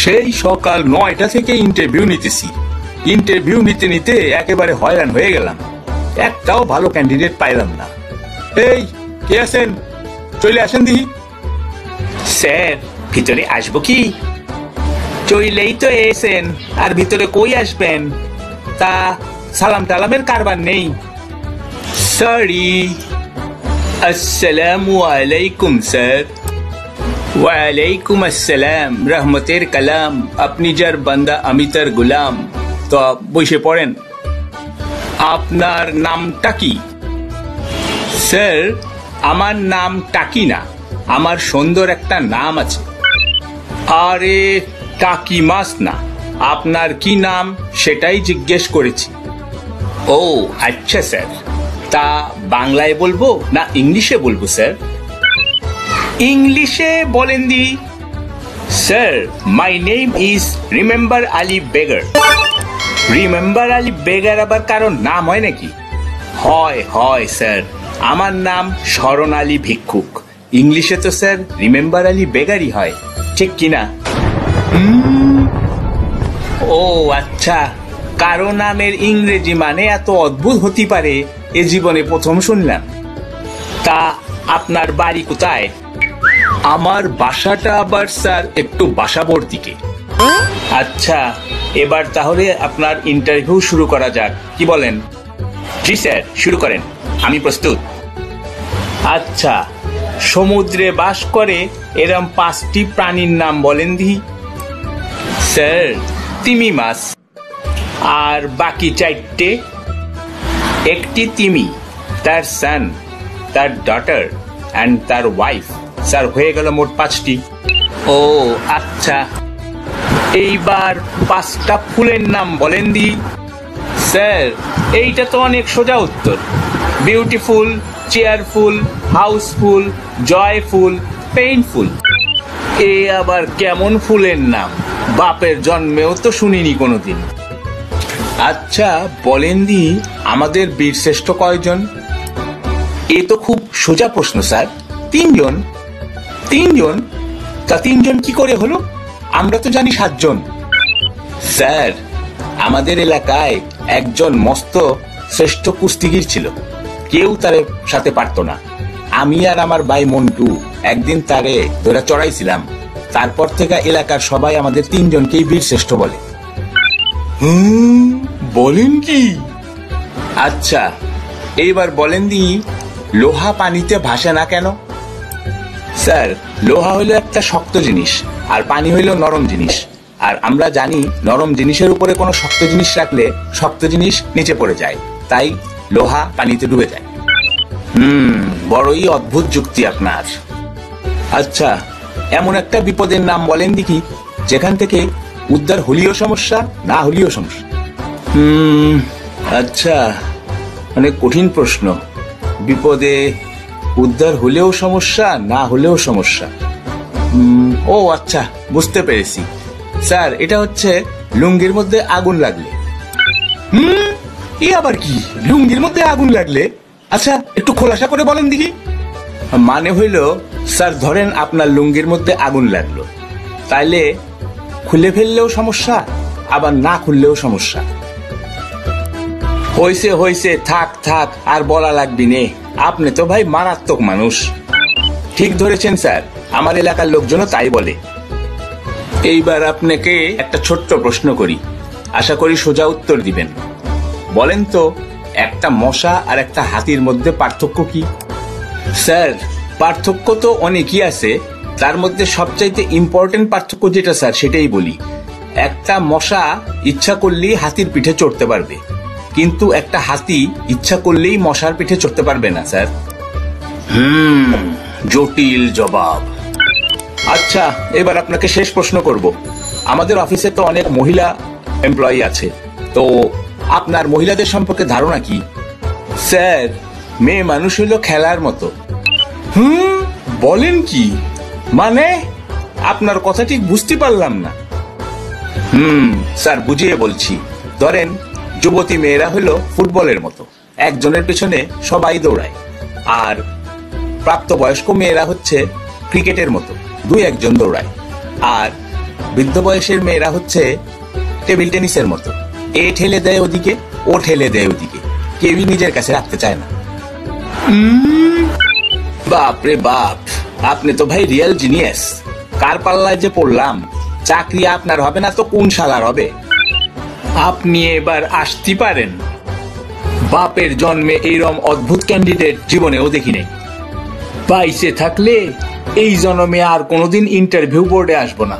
সেই সকাল 9টা থেকে ইন্টারভিউ নিতেছি। ইন্টারভিউ নিতে নিতে একেবারে হয়রান হয়ে গেলাম, একটাও ভালো ক্যান্ডিডেট পাইলাম না। এই কে আছেন, চলে আসেন দিহি। স্যার ভিতরে আসবো কি? চইলেই তো এসেন, আর ভিতরে কই আসবেন? তা সালাম টালামের কারবার নেই। সরি। আসসালামু আলাইকুম স্যার। ওয়ালাইকুম আসসালাম, রহমতের কালাম, আপনি যার বান্দা আমি তার গোলাম। তো বসে পড়েন। আপনার নামটা কি? স্যার আমার নাম টাকি না, আমার সুন্দর একটা নাম আছে। আরে টাকি মাস না, আপনার কি নাম সেটাই জিজ্ঞেস করেছি। ও আচ্ছা স্যার, তা বাংলায় বলবো না ইংলিশে বলবো স্যার? ইংলিশে বলেন দি। Sir my name is remember Ali beggar. Remember Ali beggar আবার কারোর নাম হয় নাকি? হয় হয় স্যার, আমার নাম শরণ আলী ভিক্ষুক। ইংলিশে তো স্যার রিমেম্বার আলী বেগারই হয়, ঠিক কিনা? ও আচ্ছা, কারো নামের ইংরেজি মানে এত অদ্ভুত হতে পারে এ জীবনে প্রথম শুনলাম। তা আপনার বাড়ি কোথায়? আমার বাসাটা আবার স্যার একটু বাসাবোর দিকে। আচ্ছা, এবার তাহলে আপনার ইন্টারভিউ শুরু করা যাক, কি বলেন? জি স্যার, শুরু করেন, আমি প্রস্তুত। আচ্ছা, সমুদ্রে বাস করে এরম 5টি প্রাণীর নাম বলেন দি। স্যার তিমি মাছ। আর বাকি 4টে? একটি তিমি, তার সান, তার ডটার অ্যান্ড তার ওয়াইফ। স্যার হয়ে গেল মোট 5টি। ও আচ্ছা, এইবার 5টা ফুলের নাম বলেন দি। স্যার এইটা তো অনেক সোজা উত্তর, beautiful, cheerful, houseful, joyful, painful. এ আবার কেমন ফুলের নাম, বাপের জন্মেও তো শুনিনি কোনোদিন। আচ্ছা বলেন দি, আমাদের বীরশ্রেষ্ঠ কয়জন? এ তো খুব সোজা প্রশ্ন স্যার, 3 জন। 3 জন? তা 3 জন কি করে হলো? আমরা তো জানি 7 জন। স্যার আমাদের এলাকায় একজন মস্ত শ্রেষ্ঠ কুস্তিগীর ছিল, কেউ তার সাথে পারতো না। আমি আর আমার ভাই মন্টু একদিন তারে ধরে চড়াইছিলাম, তারপর থেকে এলাকার সবাই আমাদের 3 জনকেই বীরশ্রেষ্ঠ বলে। বলেন কি? আচ্ছা এইবার বলেন দি, লোহা পানিতে ভাসে না কেন? স্যার লোহা হইল একটা শক্ত জিনিস, আর পানি হইল নরম জিনিস, আর আমরা জানি নরম জিনিসের উপরে কোনো শক্ত জিনিস রাখলে শক্ত জিনিস নিচে পড়ে যায়, তাই লোহা পানিতে ডুবে যায়। বড়ই অদ্ভুত যুক্তি আপনার। আচ্ছা এমন একটা বিপদের নাম বলেন দেখি যেখান থেকে উদ্ধার হলেও সমস্যা, না হলেও সমস্যা। আচ্ছা, অনেক কঠিন প্রশ্ন। বিপদে উদ্ধার হলেও সমস্যা, না হলেও সমস্যা। ও আচ্ছা, বুঝতে পেরেছি স্যার, এটা হচ্ছে লুঙ্গির মধ্যে আগুন লাগলে। এ আবার কি, লুঙ্গির মধ্যে আগুন লাগলে? আচ্ছা একটু খোলাসা করে বলেন দেখি। মানে হইল স্যার, ধরেন আপনার লুঙ্গির মধ্যে আগুন লাগলো, তাইলে খুলে ফেললেও সমস্যা, আবার না খুললেও সমস্যা। হইছে হইছে, থাক থাক, আর বলা লাগবি নে, আপনি তো ভাই মারাত্মক মানুষ। ঠিক ধরেছেন স্যার, আমার এলাকার লোকজনও তাই বলে। এইবার আপনাকে একটা ছোট্ট প্রশ্ন করি, আশা করি সোজা উত্তর দিবেন। বলেন তো, একটা মশা আর একটা হাতির মধ্যে পার্থক্য কি? স্যার পার্থক্য তো অনেকই আছে, তার মধ্যে সবচাইতে ইম্পর্টেন্ট পার্থক্য যেটা স্যার সেটাই বলি। একটা মশা ইচ্ছা করলেই হাতির পিঠে চড়তে পারবে, কিন্তু একটা হাতি ইচ্ছা করলেই মশার পিঠে চড়তে পারবে না স্যার। জটিল জবাব। আচ্ছা এবার আপনাকে শেষ প্রশ্ন করব। আমাদের অফিসে তো অনেক মহিলা এমপ্লয়ি আছে, তো আপনার মহিলাদের সম্পর্কে ধারণা কি? স্যার মেয়ে মানুষ হইল খেলার মতো। বলেন কি? মানে আপনার কথা ঠিক বুঝতে পারলাম না। স্যার বুঝিয়ে বলছি, ধরেন যুবতী মেয়েরা হলো ফুটবলের মতো, একজনের পেছনে সবাই দৌড়ায়, আর প্রাপ্তবয়স্ক মেয়েরা হচ্ছে ক্রিকেটের মতো, 2-1 জন দৌড়ায়। আর বৃদ্ধ বয়সের মেয়েরা হচ্ছে টেবিল টেনিসের মতো, এ ঠেলে দেয় ওদিকে, ও ঠেলে দেয় ওদিকে, কেউই নিজের কাছে রাখতে চায় না। বাপ রে বাপ, আপনি তো ভাই রিয়েল জিনিয়াস। কার পাল্লায় যে পড়লাম, চাকরি আপনার হবে না তো কোন শালার হবে? আপনি এবার আসতে পারেন। বাপের জন্মে এইরকম অদ্ভুত ক্যান্ডিডেট জীবনেও দেখি নাই। বাইসে থাকলে এই জন্মে আর কোনোদিন ইন্টারভিউ বোর্ডে আসবো না।